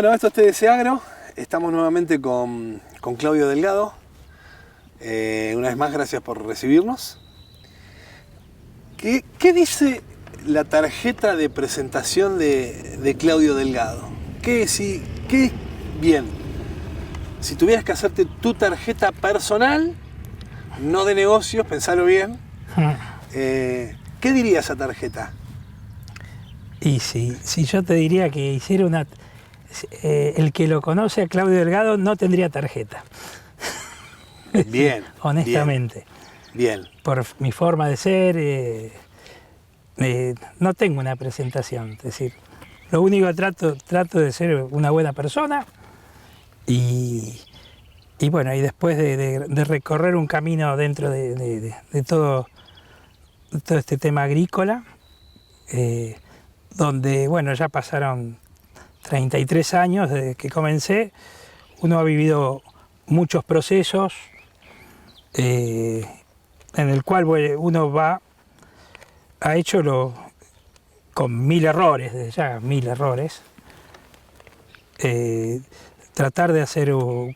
Bueno, esto es TDC Agro. Estamos nuevamente con Claudio Delgado. Una vez más, gracias por recibirnos. ¿Qué dice la tarjeta de presentación de Claudio Delgado? Bien, si tuvieras que hacerte tu tarjeta personal, no de negocios, pensalo bien, ¿qué diría esa tarjeta? Y si yo te diría que hiciera una... el que lo conoce a Claudio Delgado no tendría tarjeta. Bien. Honestamente. Bien. Por mi forma de ser, no tengo una presentación. Es decir, lo único que trato de ser una buena persona y bueno, y después de recorrer un camino dentro de todo este tema agrícola, donde, bueno, ya pasaron 33 años desde que comencé, uno ha vivido muchos procesos en el cual uno ha hecho con 1000 errores, desde ya 1000 errores, tratar de hacer un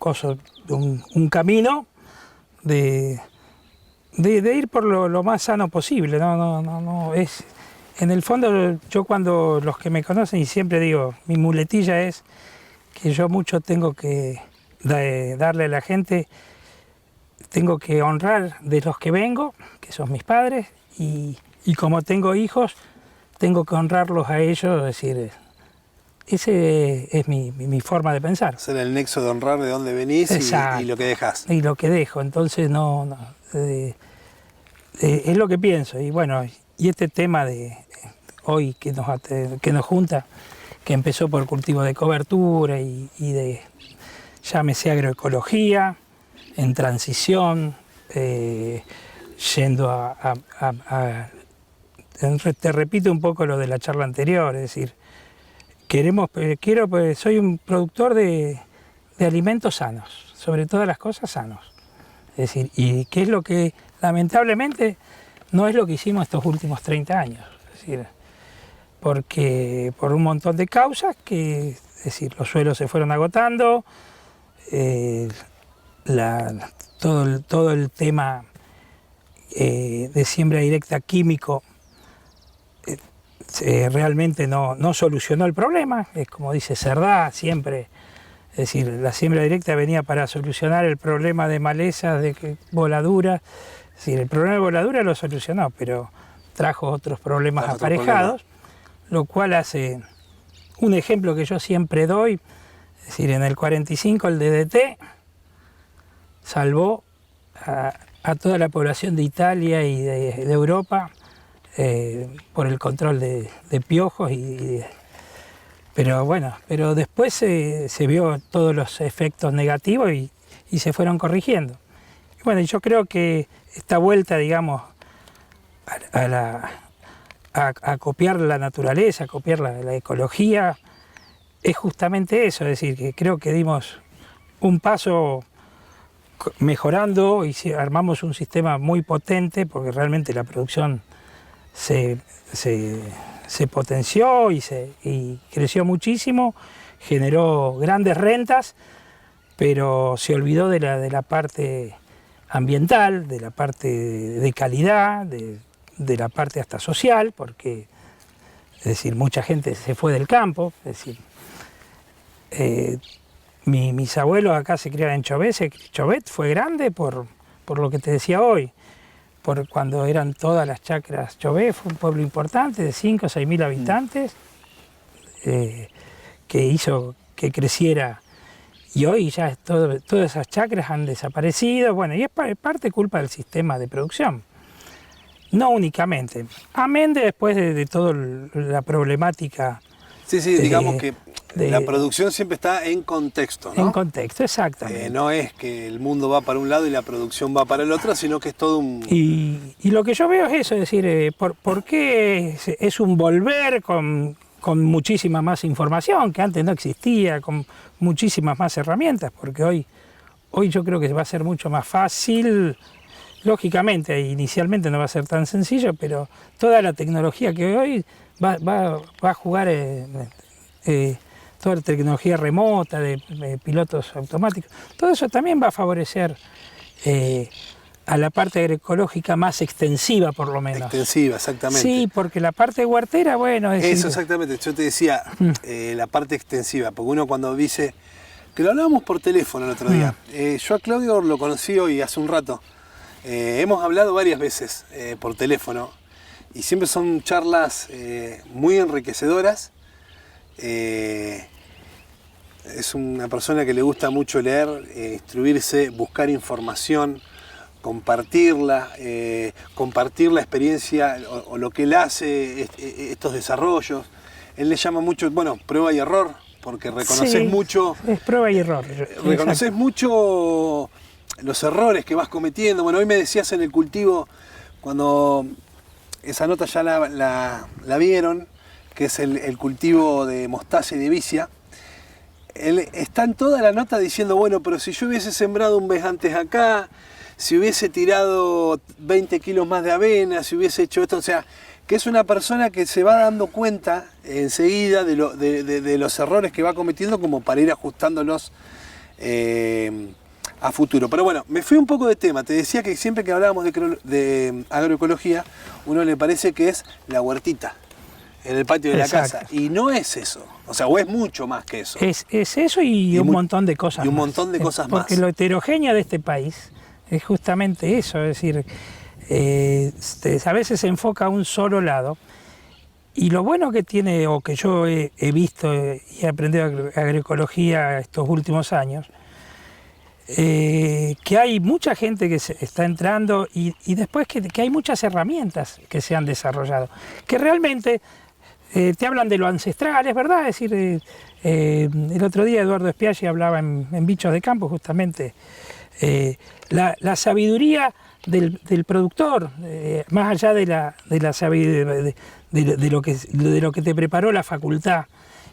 camino de ir por lo más sano posible. No es... En el fondo, yo cuando los que me conocen, y siempre digo, mi muletilla es que yo mucho tengo que darle a la gente, tengo que honrar de los que vengo, que son mis padres, y como tengo hijos, tengo que honrarlos a ellos, es decir, ese es mi forma de pensar. Ser el nexo de honrar de dónde venís y lo que dejás. Y lo que dejo, entonces es lo que pienso, y bueno, y este tema de hoy que nos junta, que empezó por cultivo de cobertura y de, llámese agroecología, en transición, yendo te repito un poco lo de la charla anterior, es decir, soy un productor de alimentos sanos, sobre todas las cosas sanos. Es decir, y qué es lo que lamentablemente no es lo que hicimos estos últimos 30 años. Es decir, porque por un montón de causas es decir, los suelos se fueron agotando, todo el tema de siembra directa químico realmente no solucionó el problema, es como dice Cerdá siempre, es decir, la siembra directa venía para solucionar el problema de malezas, de voladuras, es decir, el problema de voladura lo solucionó, pero trajo otros problemas aparejados, lo cual hace un ejemplo que yo siempre doy, es decir, en el 45 el DDT salvó a toda la población de Italia y de Europa por el control de piojos, pero después se vio todos los efectos negativos y se fueron corrigiendo. Y bueno, yo creo que esta vuelta, digamos, a copiar la naturaleza, a copiar la ecología, es justamente eso, es decir, que creo que dimos un paso mejorando y armamos un sistema muy potente, porque realmente la producción se potenció y creció muchísimo, generó grandes rentas, pero se olvidó de la parte ambiental, de la parte de calidad, de la parte hasta social, porque es decir, mucha gente se fue del campo, es decir, mis abuelos acá se criaron en Chobet. Chobet fue grande por lo que te decía hoy, por cuando eran todas las chacras. Chobet fue un pueblo importante de 5 o 6 mil habitantes, que hizo que creciera, y hoy ya todas esas chacras han desaparecido, bueno, y es parte culpa del sistema de producción. No únicamente, amén después de toda la problemática. Sí, digamos que la producción siempre está en contexto, ¿no? En contexto, exactamente. No es que el mundo va para un lado y la producción va para el otro, sino que es todo un... Y lo que yo veo es eso, es decir, ¿por qué es un volver con muchísima más información, que antes no existía, con muchísimas más herramientas? Porque hoy yo creo que va a ser mucho más fácil. Lógicamente, inicialmente no va a ser tan sencillo, pero toda la tecnología que hoy va a jugar toda la tecnología remota de pilotos automáticos, todo eso también va a favorecer a la parte agroecológica más extensiva, por lo menos. Extensiva, exactamente. Sí, porque la parte huertera, bueno... Eso, exactamente. Yo te decía, la parte extensiva, porque uno cuando dice... Que lo hablábamos por teléfono el otro día. Yo a Claudio lo conocí hoy, hace un rato. Hemos hablado varias veces por teléfono y siempre son charlas muy enriquecedoras. Es una persona que le gusta mucho leer, instruirse, buscar información, compartirla, compartir la experiencia o lo que él hace, estos desarrollos. Él le llama mucho, bueno, prueba y error, porque reconoces mucho... Es prueba y error. Reconoces mucho los errores que vas cometiendo. Bueno, hoy me decías en el cultivo, cuando esa nota ya la vieron, que es el cultivo de mostaza y de vicia, él está en toda la nota diciendo, bueno, pero si yo hubiese sembrado un mes antes acá, si hubiese tirado 20 kilos más de avena, si hubiese hecho esto, o sea, que es una persona que se va dando cuenta enseguida de los errores que va cometiendo como para ir ajustándolos a futuro. Pero bueno, me fui un poco de tema. Te decía que siempre que hablábamos de agroecología, uno le parece que es la huertita en el patio de la casa. Y no es eso. O sea, o es mucho más que eso. Es eso y un montón de cosas más. Y un montón de cosas más. Porque lo heterogéneo de este país es justamente eso. Es decir, a veces se enfoca a un solo lado. Y lo bueno que tiene, o que yo he visto y he aprendido agroecología estos últimos años, que hay mucha gente que está entrando y después que hay muchas herramientas que se han desarrollado, que realmente te hablan de lo ancestral, es verdad. Es decir, el otro día Eduardo Spiaggi hablaba en Bichos de Campo justamente, la sabiduría del productor, más allá de la sabiduría, de lo que te preparó la facultad,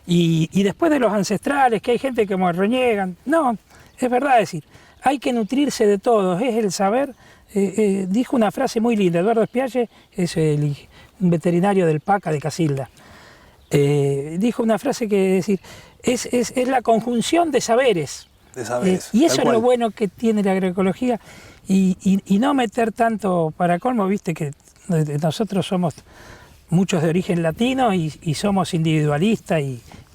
y después de los ancestrales, que hay gente que como reniegan. No, es verdad, decir, hay que nutrirse de todos, es el saber. Dijo una frase muy linda, Eduardo Spiaggi es un veterinario del PACA de Casilda. Dijo una frase que es la conjunción de saberes. Y eso es lo bueno que tiene la agroecología, y no meter tanto para colmo, viste que nosotros somos muchos de origen latino y somos individualistas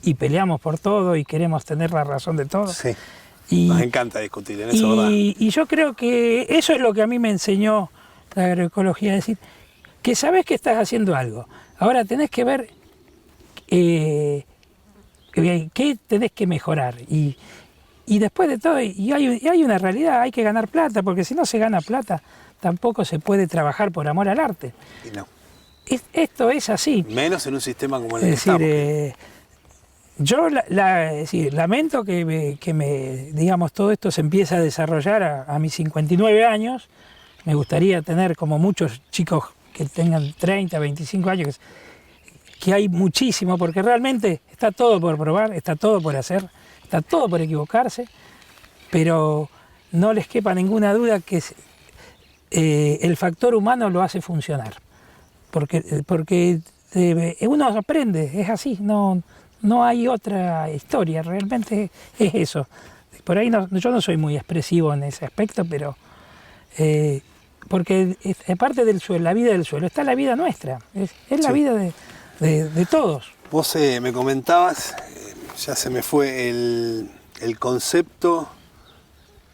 y peleamos por todo y queremos tener la razón de todo. Sí. Nos encanta discutir en eso, ¿verdad? Y yo creo que eso es lo que a mí me enseñó la agroecología, es decir, que sabes que estás haciendo algo. Ahora tenés que ver qué tenés que mejorar. Y después de todo, y hay una realidad, hay que ganar plata, porque si no se gana plata, tampoco se puede trabajar por amor al arte. Y no. Esto es así. Menos en un sistema como el que estamos. Yo lamento que digamos, todo esto se empiece a desarrollar a mis 59 años. Me gustaría tener como muchos chicos que tengan 30, 25 años, que hay muchísimo, porque realmente está todo por probar, está todo por hacer, está todo por equivocarse, pero no les quepa ninguna duda que el factor humano lo hace funcionar. Porque uno aprende, es así, no hay otra historia, realmente es eso. Por ahí yo no soy muy expresivo en ese aspecto, pero porque aparte del suelo, la vida del suelo, está la vida nuestra, es la vida de todos. Vos me comentabas, ya se me fue el concepto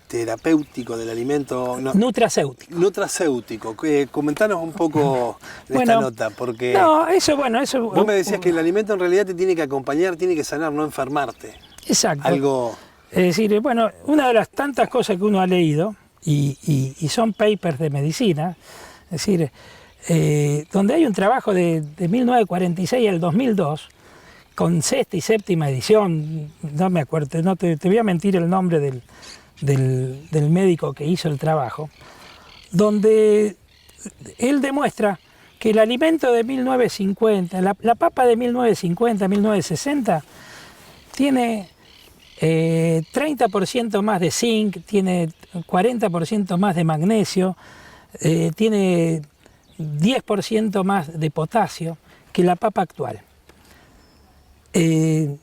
terapéutico del alimento. Nutracéutico. Nutracéutico. Comentanos un poco de esta nota, porque eso. Vos me decías que el alimento en realidad te tiene que acompañar, tiene que sanar, no enfermarte. Exacto. Algo... Es decir, una de las tantas cosas que uno ha leído, y son papers de medicina, es decir, donde hay un trabajo de 1946 al 2002, con sexta y séptima edición, no me acuerdo, no te voy a mentir el nombre del médico que hizo el trabajo, donde él demuestra que el alimento de 1950, la papa de 1950, 1960, tiene 30% más de zinc, tiene 40% más de magnesio, tiene 10% más de potasio que la papa actual. Y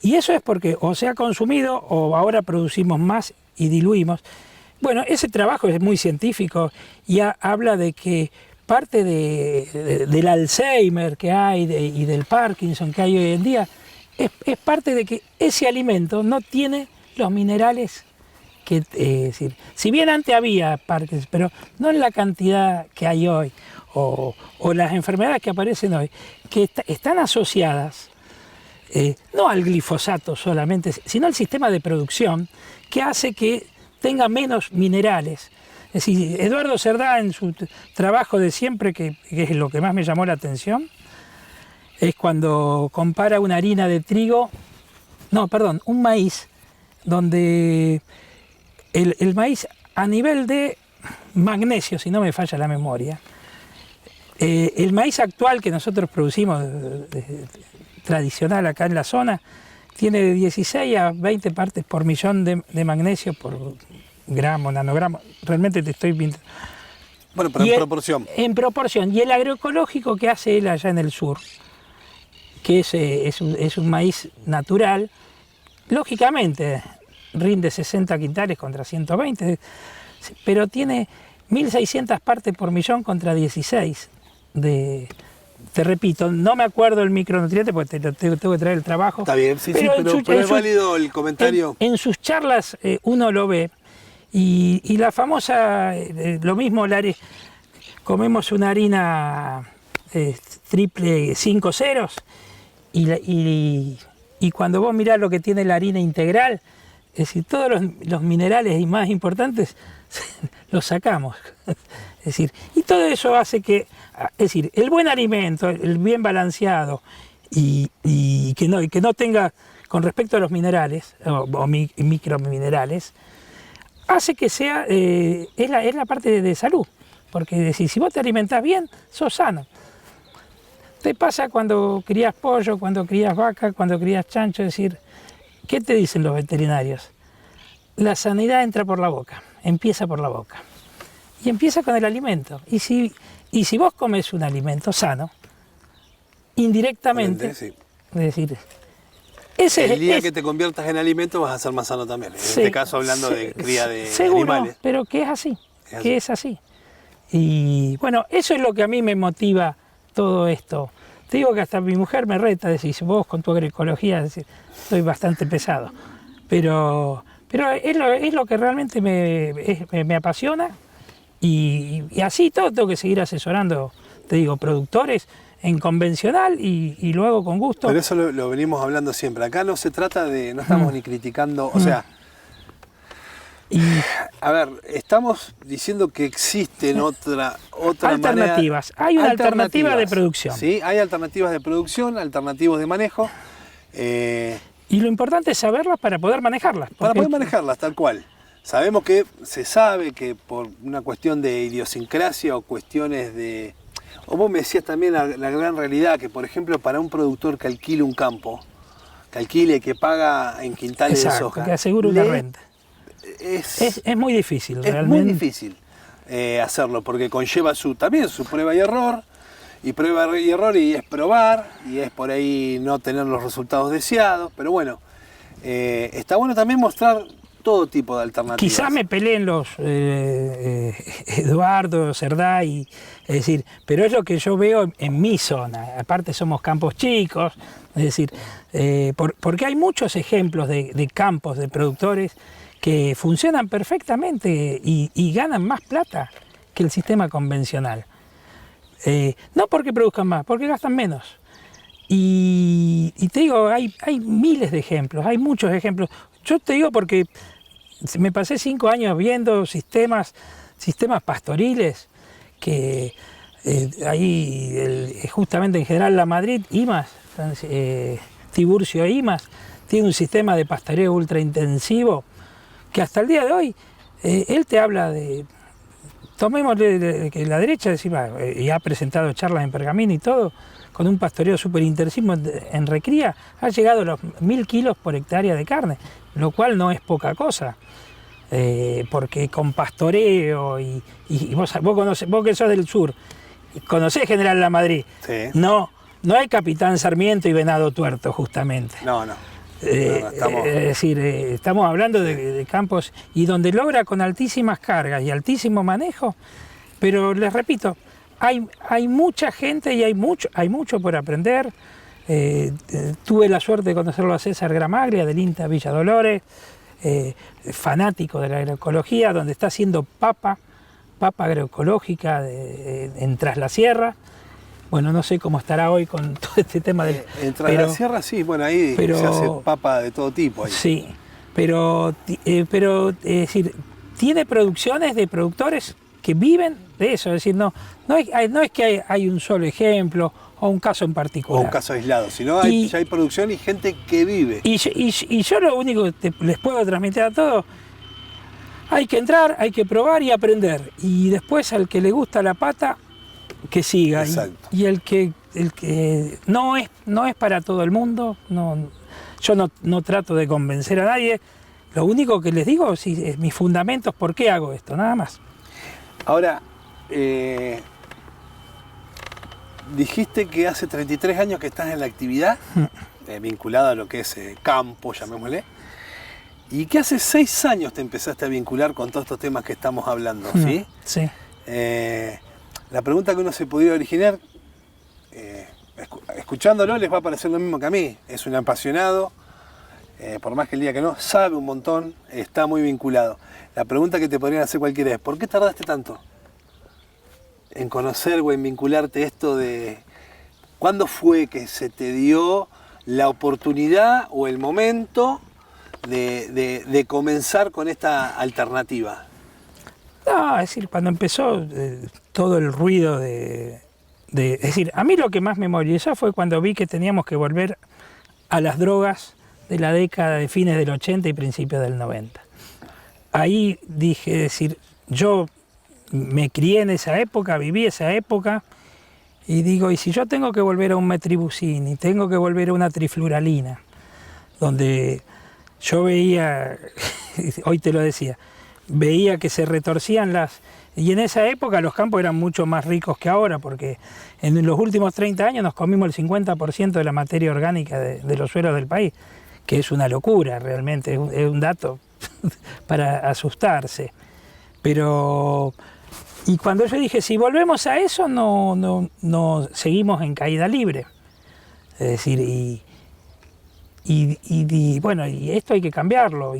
Y eso es porque o se ha consumido o ahora producimos más y diluimos. Bueno, ese trabajo es muy científico y habla de que parte del Alzheimer que hay y del Parkinson que hay hoy en día es parte de que ese alimento no tiene los minerales que, es decir, si bien antes había Parkinson, pero no en la cantidad que hay hoy, o las enfermedades que aparecen hoy, que están asociadas no al glifosato solamente, sino al sistema de producción que hace que tenga menos minerales. Es decir, Eduardo Cerdá en su trabajo de siempre, que es lo que más me llamó la atención, es cuando compara una harina de trigo, un maíz, donde el maíz a nivel de magnesio, si no me falla la memoria, el maíz actual que nosotros producimos, tradicional acá en la zona, tiene de 16 a 20 partes por millón de magnesio por gramo, nanogramo. Realmente te estoy mintiendo. Bueno, pero en proporción. En proporción. Y el agroecológico que hace él allá en el sur, que es un maíz natural, lógicamente rinde 60 quintales contra 120, pero tiene 1.600 partes por millón contra 16 te repito, no me acuerdo el micronutriente porque tengo que traer el trabajo. Está bien, sí, pero es válido el comentario. En sus charlas uno lo ve y la famosa, lo mismo, comemos una harina triple 5 ceros y cuando vos mirás lo que tiene la harina integral, es decir, todos los minerales y más importantes los sacamos. Es decir, y todo eso hace que, es decir, el buen alimento, el bien balanceado y que no tenga, con respecto a los minerales o microminerales, hace que sea, es la parte de salud. Porque es decir, si vos te alimentás bien, sos sano. Te pasa cuando crías pollo, cuando crías vaca, cuando crías chancho, es decir, ¿qué te dicen los veterinarios? La sanidad entra por la boca, empieza por la boca. Y empieza con el alimento. Y si vos comes un alimento sano, indirectamente, sí. Es decir, el día que te conviertas en alimento vas a ser más sano también. En este caso hablando de cría de seguro, animales. Pero que es así. Y bueno, eso es lo que a mí me motiva todo esto. Te digo que hasta mi mujer me reta, decís, vos con tu agroecología, decís, estoy bastante pesado. Pero es lo que realmente me apasiona. Y así todo tengo que seguir asesorando, te digo, productores en convencional y luego con gusto. Pero eso lo venimos hablando siempre. Acá no se trata de, no estamos ni criticando, o sea, a ver, estamos diciendo que existen otra alternativas. Hay una alternativa de producción. Sí, hay alternativas de producción, alternativas de manejo. Y lo importante es saberlas para poder manejarlas. Para poder manejarlas, tal cual. Sabemos que se sabe que por una cuestión de idiosincrasia o cuestiones de... O vos me decías también la gran realidad que, por ejemplo, para un productor que alquile un campo, que paga en quintales de soja... que asegure una renta. Es muy difícil, realmente. Es muy difícil hacerlo porque conlleva también su prueba y error. Y prueba y error y es probar y es por ahí no tener los resultados deseados. Pero bueno, está bueno también mostrar todo tipo de alternativas. Quizás me peleen los Eduardo, Cerdá, es decir, pero es lo que yo veo en mi zona. Aparte somos campos chicos, es decir, porque hay muchos ejemplos de campos de productores que funcionan perfectamente y ganan más plata que el sistema convencional. No porque produzcan más, porque gastan menos. Y te digo, hay miles de ejemplos, hay muchos ejemplos. Yo te digo porque me pasé 5 años viendo sistemas pastoriles que ahí justamente en General La Madrid, IMAS, Tiburcio IMAS, tiene un sistema de pastoreo ultra intensivo que hasta el día de hoy él te habla de... Tomémosle que la derecha y ha presentado charlas en Pergamino y todo, con un pastoreo súper intensivo en recría, ha llegado a los 1.000 kilos por hectárea de carne, lo cual no es poca cosa, porque con pastoreo y vos que sos del sur, conocés General La Madrid, sí. No hay Capitán Sarmiento y Venado Tuerto justamente. No. Es decir, estamos hablando de campos y donde logra con altísimas cargas y altísimo manejo, pero les repito, hay mucha gente y hay mucho por aprender. Tuve la suerte de conocerlo a César Gramaglia del INTA Villa Dolores, fanático de la agroecología, donde está haciendo papa agroecológica en Tras la Sierra. Bueno, no sé cómo estará hoy con todo este tema del... En Tras la Sierra sí, bueno, ahí se hace papa de todo tipo. Ahí. Sí, pero es decir, tiene producciones de productores que viven de eso, es decir, no es que hay un solo ejemplo o un caso en particular. O un caso aislado, sino ya hay producción y gente que vive. Y yo lo único que les puedo transmitir a todos, hay que entrar, hay que probar y aprender. Y después al que le gusta la pata, que siga. Y el que no es para todo el mundo, yo no trato de convencer a nadie. Lo único que les digo es mis fundamentos, por qué hago esto, nada más. Ahora, dijiste que hace 33 años que estás en la actividad, vinculada a lo que es campo, llamémosle, y que hace 6 años te empezaste a vincular con todos estos temas que estamos hablando, ¿sí? Sí. La pregunta que uno se podría originar, escuchándolo les va a parecer lo mismo que a mí, es un apasionado, por más que el día que no, sabe un montón, está muy vinculado. La pregunta que te podrían hacer cualquiera es, ¿por qué tardaste tanto en conocer o en vincularte esto de... ¿Cuándo fue que se te dio la oportunidad o el momento de comenzar con esta alternativa? No, es decir, cuando empezó todo el ruido es decir, a mí lo que más me movilizó fue cuando vi que teníamos que volver a las drogas de la década de fines del 80 y principios del 90. Ahí dije, es decir, yo me crié en esa época, viví esa época, y digo, y si yo tengo que volver a un metribuzin y tengo que volver a una trifluralina, donde yo veía, hoy te lo decía, veía que se retorcían y en esa época los campos eran mucho más ricos que ahora, porque en los últimos 30 años nos comimos el 50% de la materia orgánica de los suelos del país, que es una locura realmente, es un dato para asustarse. Pero, y cuando yo dije, si volvemos a eso, no seguimos en caída libre. Es decir, bueno, y esto hay que cambiarlo.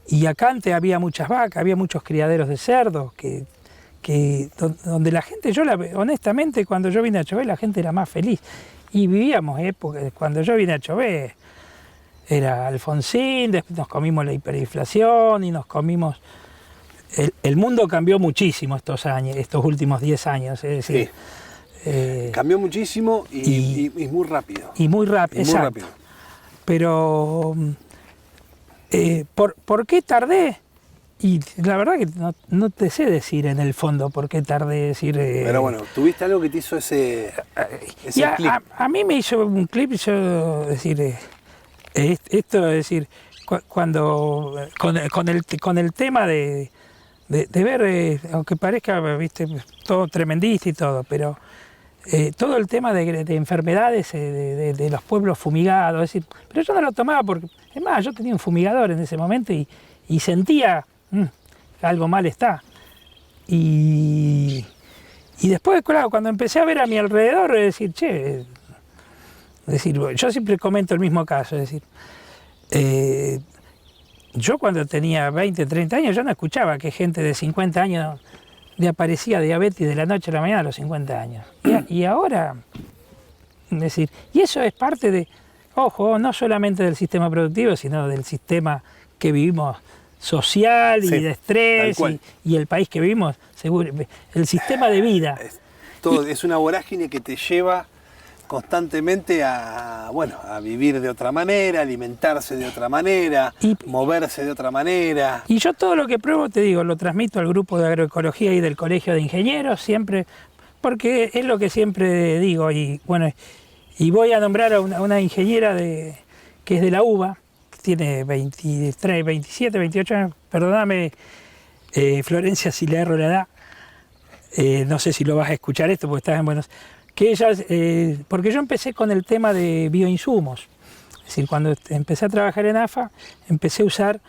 Y acá antes había muchas vacas, había muchos criaderos de cerdos, donde la gente, honestamente, cuando yo vine a Chové, la gente era más feliz. Y vivíamos épocas, cuando yo vine a Chové, era Alfonsín, después nos comimos la hiperinflación y nos comimos... El mundo cambió muchísimo estos últimos 10 años, es decir... Sí. Cambió muchísimo y muy rápido. Y muy rápido, exacto. Pero... ¿por qué tardé? Y la verdad que no te sé decir en el fondo por qué tardé. Pero bueno, ¿tuviste algo que te hizo ese clip? A mí me hizo un clip, esto es decir, cuando con el tema de ver, aunque parezca, viste, todo tremendista y todo, pero todo el tema de enfermedades de los pueblos fumigados, es decir, pero yo no lo tomaba porque, es más, yo tenía un fumigador en ese momento y sentía que algo mal está. Y después, claro, cuando empecé a ver a mi alrededor, es decir, yo siempre comento el mismo caso, es decir, yo cuando tenía 20, 30 años, yo no escuchaba que gente de 50 años le aparecía diabetes de la noche a la mañana a los 50 años. Y ahora, es decir, y eso es parte de, ojo, no solamente del sistema productivo, sino del sistema que vivimos social y de estrés y el país que vivimos, seguro, el sistema de vida. Es una vorágine que te lleva constantemente a vivir de otra manera, alimentarse de otra manera, moverse de otra manera. Y yo todo lo que pruebo, te digo, lo transmito al grupo de agroecología y del Colegio de Ingenieros, siempre, porque es lo que siempre digo. Y bueno, y voy a nombrar a una ingeniera que es de la UBA, que tiene 23, 27, 28 años, perdóname, Florencia, si le erro la edad, no sé si lo vas a escuchar esto porque estás en Buenos Aires. Que ella, porque yo empecé con el tema de bioinsumos, Es decir, cuando empecé a trabajar en AFA, empecé a usar,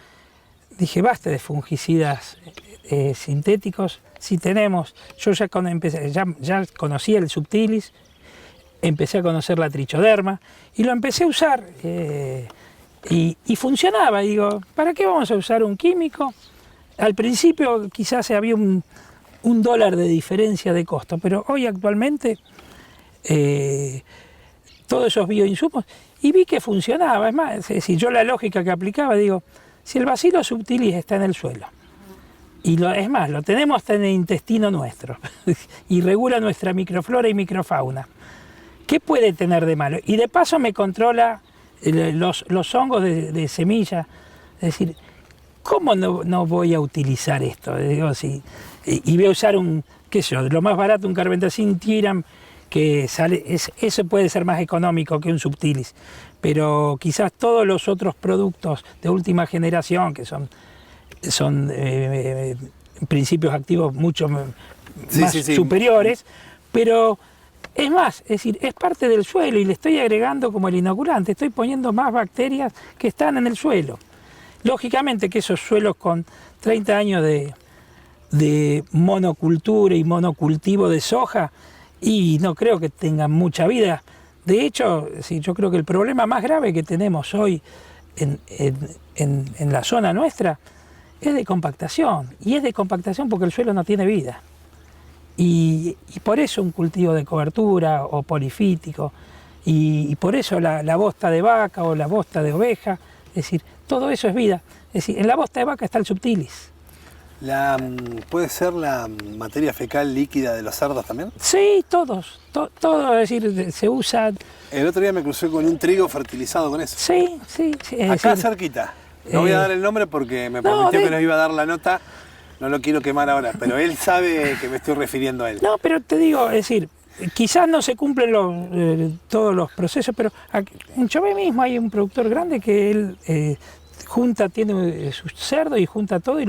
dije, basta de fungicidas sintéticos. Si tenemos, yo ya conocía el subtilis, empecé a conocer la trichoderma y lo empecé a usar y funcionaba. Digo, ¿para qué vamos a usar un químico? Al principio quizás había un $1 de diferencia de costo, pero hoy actualmente todos esos bioinsumos, y vi que funcionaba. Es más, es decir, yo la lógica que aplicaba, digo, si el Bacillus subtilis está en el suelo, y es más, lo tenemos hasta en el intestino nuestro, y regula nuestra microflora y microfauna, ¿qué puede tener de malo? Y de paso me controla los hongos de semilla. Es decir, ¿cómo no voy a utilizar esto? Digo, y voy a usar qué sé yo, lo más barato, un carbendazim tiram, que sale, eso puede ser más económico que un subtilis, pero quizás todos los otros productos de última generación, que son principios activos mucho más superiores, pero es más, es decir, es parte del suelo y le estoy agregando como el inoculante, estoy poniendo más bacterias que están en el suelo. Lógicamente que esos suelos con 30 años de monocultura y monocultivo de soja, y no creo que tengan mucha vida. De hecho, sí, yo creo que el problema más grave que tenemos hoy en la zona nuestra es de compactación. Y es de compactación porque el suelo no tiene vida. Y por eso un cultivo de cobertura o polifítico, y por eso la bosta de vaca o la bosta de oveja, es decir, todo eso es vida. Es decir, en la bosta de vaca está el subtilis. ¿Puede ser la materia fecal líquida de los cerdos también? Sí, todo, es decir, se usa. El otro día me crucé con un trigo fertilizado con eso. Sí. Acá decir, cerquita. No voy a dar el nombre porque me prometió que nos iba a dar la nota. No lo quiero quemar ahora, pero él sabe que me estoy refiriendo a él. No, pero te digo, es decir, quizás no se cumplen todos los procesos, pero en Chové mismo hay un productor grande que él tiene sus cerdos y junta todo y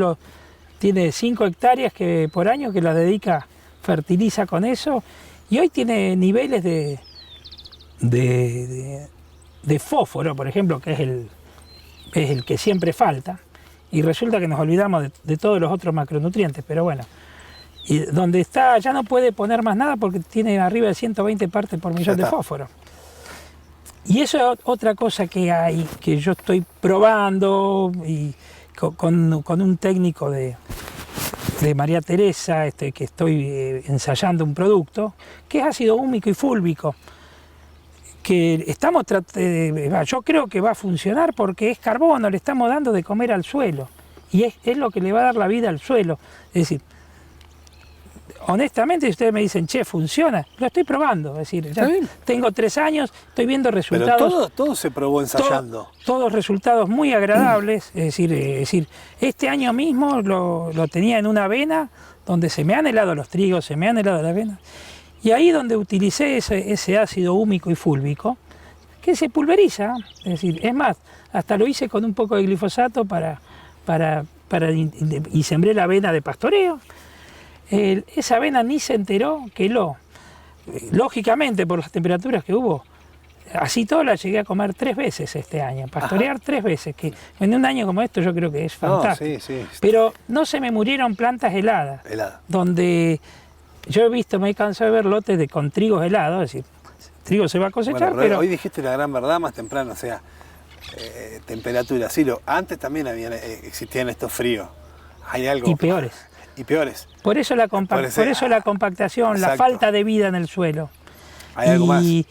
tiene 5 hectáreas por año que las dedica, fertiliza con eso, y hoy tiene niveles de fósforo, por ejemplo, que es el que siempre falta, y resulta que nos olvidamos de todos los otros macronutrientes, pero bueno, y donde está ya no puede poner más nada porque tiene arriba de 120 partes por millón de fósforo. Y eso es otra cosa que hay, que yo estoy probando y con un técnico de María Teresa, que estoy ensayando un producto, que es ácido húmico y fúlvico, que yo creo que va a funcionar porque es carbono, le estamos dando de comer al suelo, y es lo que le va a dar la vida al suelo. Es decir, honestamente, si ustedes me dicen, che, funciona, lo estoy probando. Es decir, ya tengo 3 años, estoy viendo resultados. Pero todo se probó ensayando. Todos resultados muy agradables. Es decir, este año mismo lo tenía en una avena donde se me han helado los trigos, se me han helado las avenas. Y ahí donde utilicé ese ácido húmico y fúlvico, que se pulveriza. Es decir, es más, hasta lo hice con un poco de glifosato y sembré la avena de pastoreo. Esa avena ni se enteró que lógicamente por las temperaturas que hubo, así todo la llegué a comer 3 veces este año, pastorear 3 veces, que en un año como esto yo creo que es fantástico. Sí. Pero no se me murieron plantas heladas, donde yo me he cansado de ver lotes con trigos helados, es decir, trigo se va a cosechar, bueno, pero hoy dijiste la gran verdad más temprano, o sea, temperatura, sí, antes también existían estos fríos, hay algo. Y peores. Por eso la compactación, exacto. La falta de vida en el suelo. Hay algo más. Y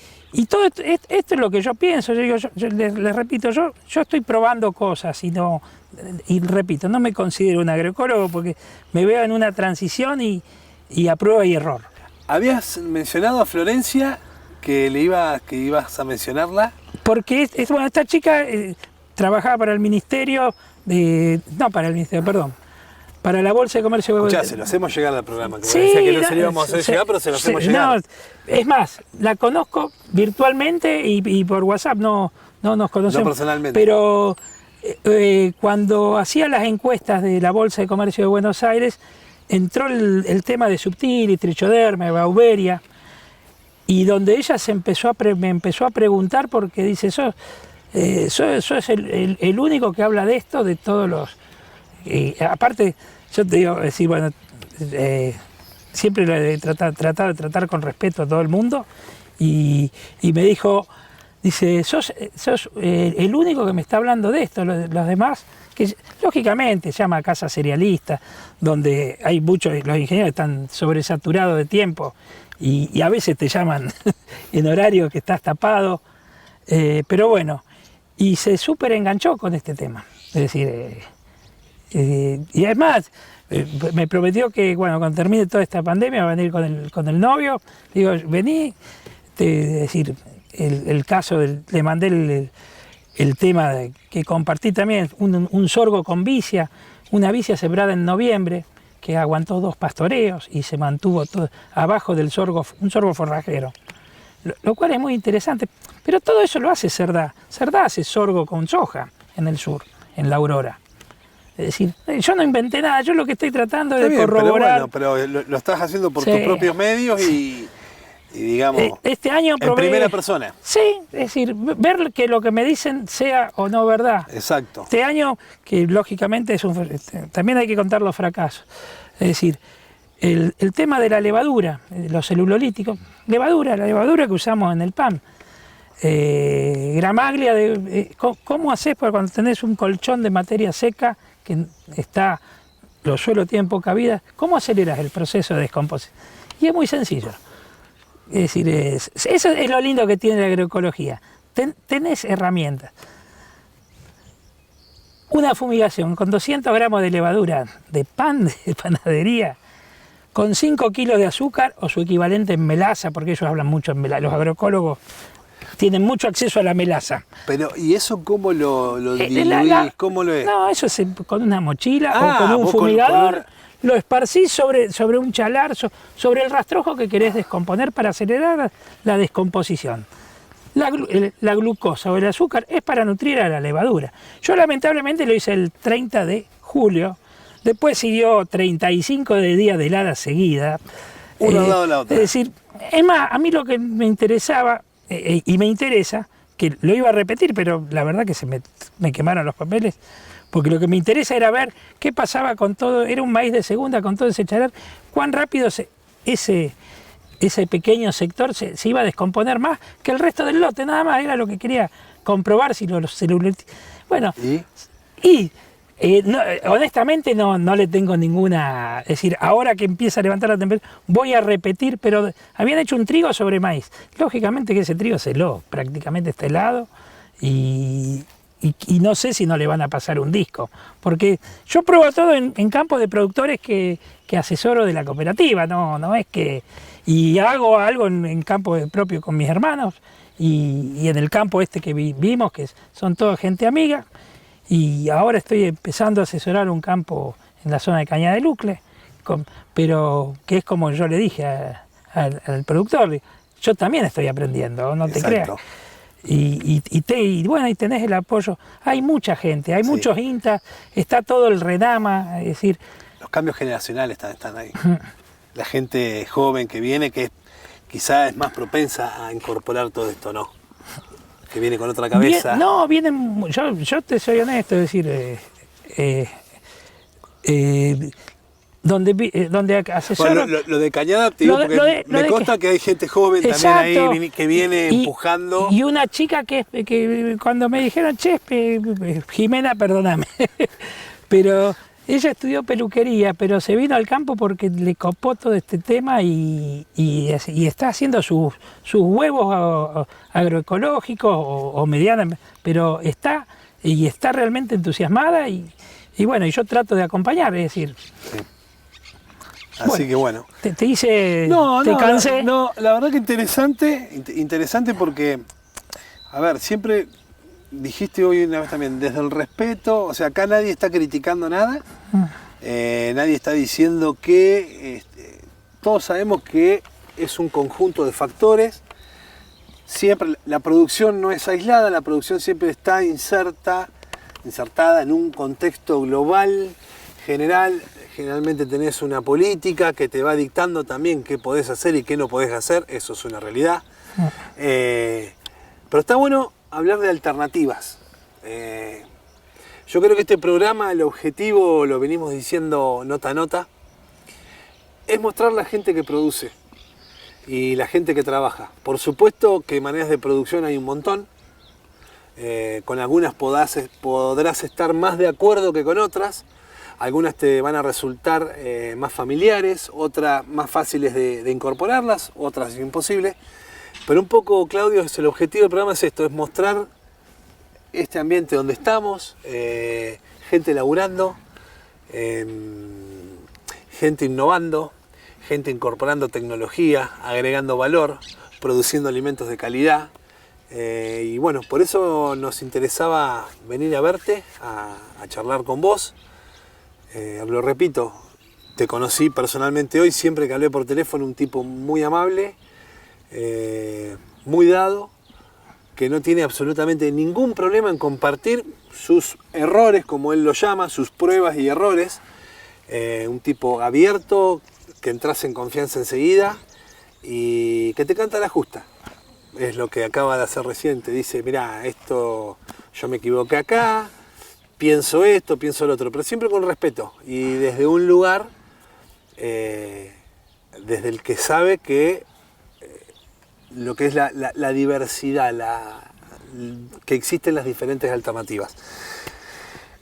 todo esto es lo que yo pienso. Yo les repito, yo estoy probando cosas y repito, no me considero un agroecólogo porque me veo en una transición y a prueba y error. ¿Habías mencionado a Florencia que ibas a mencionarla? Porque esta chica trabajaba para el ministerio para la Bolsa de Comercio de Escuchá, se lo hacemos llegar al programa, que decía que no se lo íbamos a hacer llegar, pero se lo hacemos llegar. No, es más, la conozco virtualmente y por WhatsApp no nos conocemos. No personalmente. Pero cuando hacía las encuestas de la Bolsa de Comercio de Buenos Aires, entró el tema de subtilis, trichoderma, bauberia, y donde ella me empezó a preguntar porque dice, sos el único que habla de esto, de todos los... aparte, yo te digo, decir, bueno, siempre he tratado de tratar con respeto a todo el mundo, y me dijo, dice, sos el único que me está hablando de esto, los demás, que lógicamente se llama casa serialista, donde hay muchos, los ingenieros están sobresaturados de tiempo, y a veces te llaman en horario que estás tapado, pero bueno, y se súper enganchó con este tema. Es decir, y además me prometió que bueno, cuando termine toda esta pandemia va a venir con el novio. Digo, vení, es decir, el caso, le mandé el tema que compartí también, un sorgo con vicia, una vicia sembrada en noviembre, que aguantó 2 pastoreos y se mantuvo todo abajo del sorgo, un sorgo forrajero. Lo cual es muy interesante, pero todo eso lo hace Cerdá. Cerdá hace sorgo con soja en el sur, en la Aurora. Es decir, yo no inventé nada, yo lo que estoy tratando es de corroborar. Pero lo estás haciendo por tus propios medios y digamos, este año en primera persona. Sí, es decir, ver que lo que me dicen sea o no verdad. Exacto. Este año, que lógicamente también hay que contar los fracasos. Es decir, el tema de la levadura, los celulolíticos, la levadura que usamos en el pan. Gramaglia, ¿cómo haces para cuando tenés un colchón de materia seca que los suelos tienen poca vida? ¿Cómo aceleras el proceso de descomposición? Y es muy sencillo. Es decir, eso es lo lindo que tiene la agroecología. Tenés herramientas. Una fumigación con 200 gramos de levadura de pan, de panadería, con 5 kilos de azúcar o su equivalente en melaza, porque ellos hablan mucho en melaza, los agroecólogos tienen mucho acceso a la melaza. Pero, ¿y eso cómo lo diluís? ¿Cómo lo es? No, eso es con una mochila o con un fumigador. Lo esparcís sobre un chalar, sobre el rastrojo que querés descomponer para acelerar la descomposición. La glucosa o el azúcar es para nutrir a la levadura. Yo lamentablemente lo hice el 30 de julio, después siguió 35 de días de helada seguida. Uno al lado de la otra. Es decir, es más, a mí lo que me interesaba y me interesa, que lo iba a repetir, pero la verdad que me quemaron los papeles, porque lo que me interesa era ver qué pasaba con todo, era un maíz de segunda con todo ese chalar, cuán rápido ese pequeño sector se iba a descomponer más que el resto del lote, nada más, era lo que quería comprobar si los celulolitos... Bueno, honestamente no le tengo ninguna... Es decir, ahora que empieza a levantar la temperatura, voy a repetir, pero habían hecho un trigo sobre maíz. Lógicamente que ese trigo se heló, prácticamente está helado, y no sé si no le van a pasar un disco, porque yo pruebo todo en campos de productores que asesoro de la cooperativa, no es que... Y hago algo en campo propio con mis hermanos, y en el campo este que vimos, que son toda gente amiga, y ahora estoy empezando a asesorar un campo en la zona de Cañada de Lucle, pero que es como yo le dije al productor, yo también estoy aprendiendo, no te creas. Y bueno, y tenés el apoyo, hay mucha gente, hay muchos INTA, está todo el RENAMA, es decir... Los cambios generacionales están ahí. La gente joven que viene, que quizás es más propensa a incorporar todo esto, ¿no? Que viene con otra cabeza. Vienen, yo te soy honesto, es decir, donde asesoro... Bueno, lo de Cañada, te digo, porque me consta que hay gente joven también ahí que viene empujando. Y una chica que cuando me dijeron, che, Jimena, perdóname, pero ella estudió peluquería, pero se vino al campo porque le copó todo este tema y está haciendo sus huevos agroecológicos o medianos, pero está realmente entusiasmada y bueno, y yo trato de acompañar, es decir... Sí. Así que bueno. Te hice... ¿Te cansé? No, la verdad que interesante porque, a ver, siempre dijiste hoy una vez también, desde el respeto, o sea, acá nadie está criticando nada, nadie está diciendo que, todos sabemos que es un conjunto de factores, siempre la producción no es aislada, la producción siempre está insertada en un contexto global, general. Generalmente tenés una política que te va dictando también qué podés hacer y qué no podés hacer, eso es una realidad. Pero está bueno hablar de alternativas. Yo creo que este programa, el objetivo, lo venimos diciendo nota a nota, es mostrar la gente que produce y la gente que trabaja. Por supuesto que maneras de producción hay un montón. Con algunas podrás estar más de acuerdo que con otras. Algunas te van a resultar más familiares, otras más fáciles de incorporarlas, otras es imposible. Pero un poco, Claudio, el objetivo del programa es esto, es mostrar este ambiente donde estamos, gente laburando, gente innovando, gente incorporando tecnología, agregando valor, produciendo alimentos de calidad. Y bueno, por eso nos interesaba venir a verte, a charlar con vos. Lo repito, te conocí personalmente hoy, siempre que hablé por teléfono, un tipo muy amable, muy dado, que no tiene absolutamente ningún problema en compartir sus errores, como él lo llama, sus pruebas y errores. Un tipo abierto, que entras en confianza enseguida y que te canta la justa. Es lo que acaba de hacer recién, te dice, mirá, esto yo me equivoqué acá, pienso esto, pienso lo otro, pero siempre con respeto y desde un lugar, desde el que sabe que lo que es la diversidad, que existen las diferentes alternativas.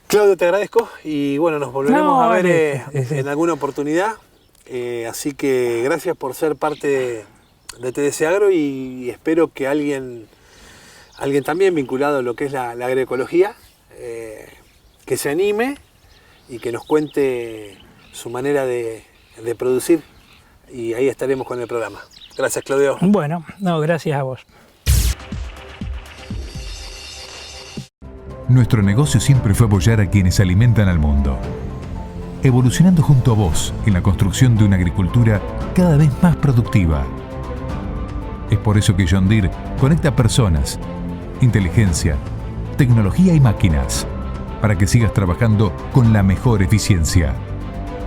Claudio, te agradezco y bueno, nos volveremos a ver en alguna oportunidad. Así que gracias por ser parte de TDC Agro y espero que alguien también vinculado a lo que es la agroecología, que se anime y que nos cuente su manera de producir y ahí estaremos con el programa. Gracias, Claudio. Bueno, no, gracias a vos. Nuestro negocio siempre fue apoyar a quienes alimentan al mundo, evolucionando junto a vos en la construcción de una agricultura cada vez más productiva. Es por eso que John Deere conecta personas, inteligencia, tecnología y máquinas, para que sigas trabajando con la mejor eficiencia.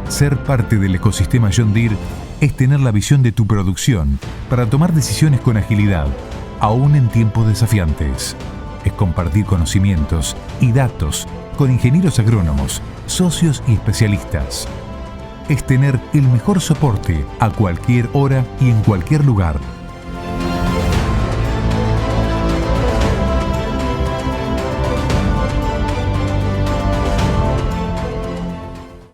Ser parte del ecosistema John Deere es tener la visión de tu producción para tomar decisiones con agilidad, aún en tiempos desafiantes. Es compartir conocimientos y datos con ingenieros agrónomos, socios y especialistas. Es tener el mejor soporte a cualquier hora y en cualquier lugar